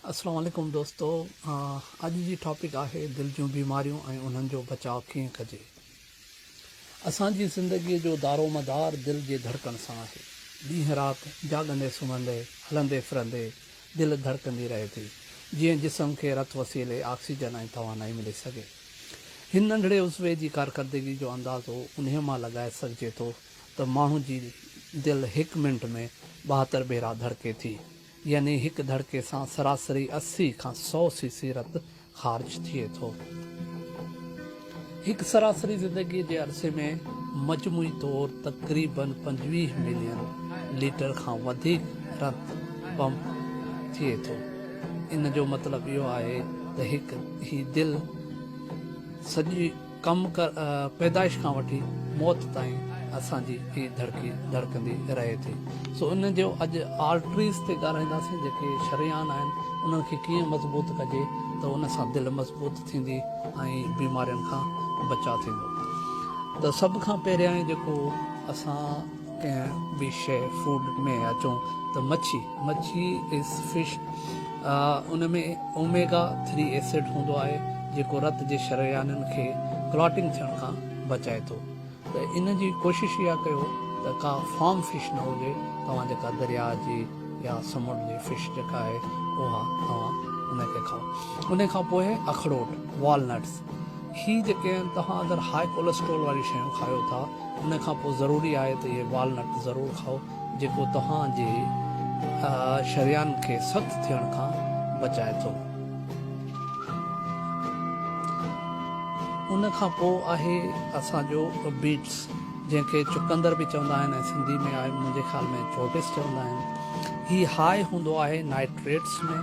अस्सलाम वालेकुम दोस्तों। अॼु जी टॉपिक आहे दिलि जूं बीमारियूं ऐं उन्हनि जो बचाव कीअं कजे। असांजी ज़िंदगीअ जो दारोमदार दिलि जे धड़कण सां आहे। ॾींहुं राति जाॻंदे सुम्हंदे हलंदे फिरंदे दिलि धड़कंदी रहे थी, जीअं जिस्म खे रत वसीले ऑक्सीजन ऐं तवानाई मिली सघे। हिन नंढड़े उज़वे जी कारकर्दगी जो अंदाज़ो उन्हीअ मां लॻाए सघिजे थो त माण्हू जी दिलि हिकु मिंट में 72 भेरा धड़के थी, यानी हिकु धड़के सां सरासरी 80 खां 100 सीसी रत ख़ारिज थिए थो। हिकु सरासरी ज़िंदगीअ जे अरसे में मजमूई तौरु तक़रीबन 25 मिलियन लीटर खां वधीक रत पंप थिए थो। इन जो मतिलबु इहो आहे त हिकु ही दिलि सॼी कमु पैदाइश खां वठी मौत ताईं असांजी ही धड़कंदी रहे थी। सो इन जो अॼु आर्टरीज़ ते ॻाल्हाईंदासीं, जेके शरियान आहिनि उन्हनि खे कीअं मज़बूत कजे त उन सां दिलि मज़बूत थींदी ऐं बीमारियुनि खां बचाव थींदो। त सभ खां पहिरियां जेको असां कंहिं बि शइ फूड में अचूं त मच्छी इज़ फिश, उन में ओमेगा 3 एसिड हूंदो आहे जेको रत जे शरियाननि खे क्लॉटिंग थियण खां बचाए थो। त इन जी कोशिशि इहा कयो त का फार्म फिश न हुजे, तव्हां जेका दरिया जी या समुंड जी फिश जेका आहे उहा तव्हां उनखे खाओ। उन खां पोइ अखरोट, वॉलनट्स, ही जेके आहिनि तव्हां अगरि हाई कोलेस्ट्रोल वारी शयूं खायो था उन खां पोइ ज़रूरी आहे त इहे वॉलनट ज़रूरु खाओ, जेको तव्हांजे शरियान खे सख़्तु थियण खां बचाए थो। उन खां पोइ आहे असांजो बीट्स, जंहिंखे चुकंदर बि चवंदा आहिनि ऐं सिंधी में आहे मुंहिंजे ख़्याल में चोटिस चवंदा आहिनि। हीउ हाई हूंदो आहे नाइट्रेट्स में,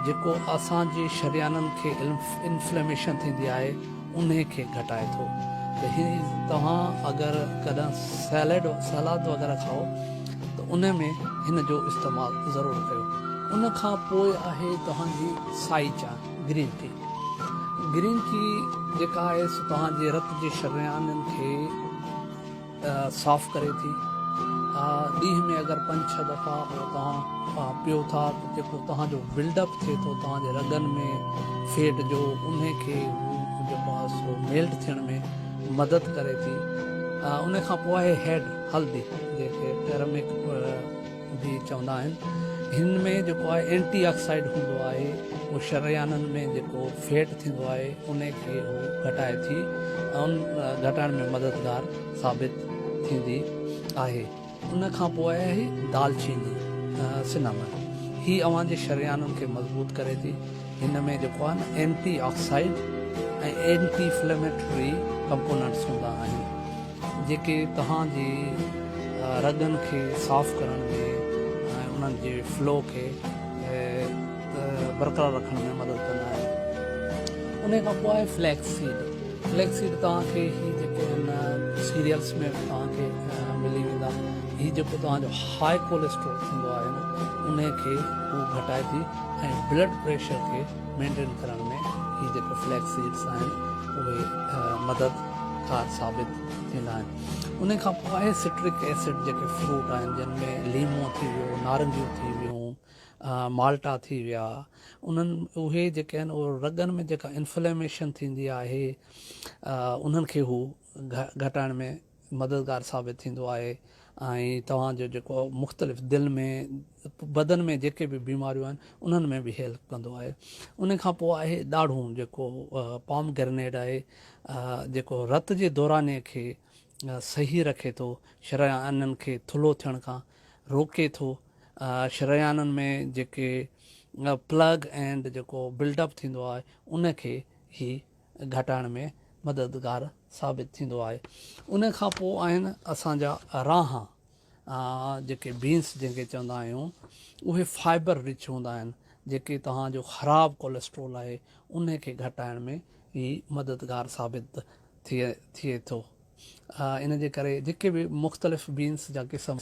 जेको असांजे शरियाननि खे इन्फ्लेमेशन थींदी आहे उन खे घटाए थो। त ही तव्हां अगरि कॾहिं सलाद वग़ैरह खाओ त उन में हिन जो इस्तेमालु ज़रूरु कयो। उन खां पोइ आहे तव्हांजी साई चांहि, ग्रीन टी जेका आहे सो तव्हांजे रत जे शरियाननि खे साफ़ करे थी। ॾींहं में अगरि 5-6 दफ़ा तव्हां पियो था त जेको तव्हांजो बिल्डअप थिए थो तव्हांजे रगनि में फैट जो, उन खे जेको आहे सो मेल्ट थियण में मदद करे थी। उन खां पोइ आहे हेड हल्दी, जेके टर्मिक बि चवंदा आहिनि। हिन में जेको आहे एंटी ऑक्साइड हूंदो आहे, उहो शरियाननि में जेको फैट थींदो आहे उन खे उहो घटाए थी ऐं घटाइण में मददगार साबित थींदी आहे। उन खां पोइ आहे दालचीनी, सिनामन, ही अव्हांजे शरियाननि खे मज़बूत करे थी। हिन में जेको आहे न एंटी ऑक्साइड ऐं एंटी इंफ्लेमेटरी कंपोनेंट्स हूंदा आहिनि, जेके तव्हांजी रगनि खे साफ़ करण में ऐं उन्हनि जे फ्लो खे बरक़रार रखण में मदद कंदा आहिनि। उन खां पोइ आहे फ्लैक्स सीड तव्हांखे ही जेके आहिनि सीरियल्स में तव्हांखे मिली वेंदा। ही जेको तव्हांजो हाई कोलेस्ट्रोल थींदो आहे न उन खे हू घटाए थी ऐं ब्लड प्रेशर खे मेंटेन करण में ही जेके फ्लैक्स सीड्स आहिनि उहे मददगार साबित थींदा आहिनि। उन खां पोइ आहे सिट्रिक एसिड, जेके फ्रूट आहिनि जिन में लीमो थी वियो, नारंगियूं थी वियूं, माल्टा थी विया, उहे जेके आहिनि उहे रगनि में जेका इन्फ्लेमेशन थींदी आहे उन्हनि खे हू घटाइण में मददगार साबित थींदो आहे। ऐं तव्हांजो जेको मुख़्तलिफ़ दिलि में बदन में जेके बि बीमारियूं आहिनि उन्हनि में बि हेल्प कंदो आहे। उन खां पोइ आहे ॾाढ़ूं, जेको पाम ग्रेनेड आहे, जेको रत जे दौराने खे सही रखे थो, शरियाननि खे थुल्हो थियण खां रोके थो, शरियाननि में जेके प्लग एंड जेको बिल्डअप थींदो आहे उन खे ही घटाइण में मददगार साबित थींदो आहे। उन खां पोइ आहिनि असांजा राहां, जेके बीन्स जंहिंखे चवंदा आहियूं, उहे फाइबर रिच हूंदा आहिनि, जेके तव्हांजो ख़राबु कोलेस्ट्रोल आहे उन खे घटाइण में ही मददगार साबित थिए थो। इन जे करे जेके बि मुख़्तलिफ़ बीन्स जा क़िस्म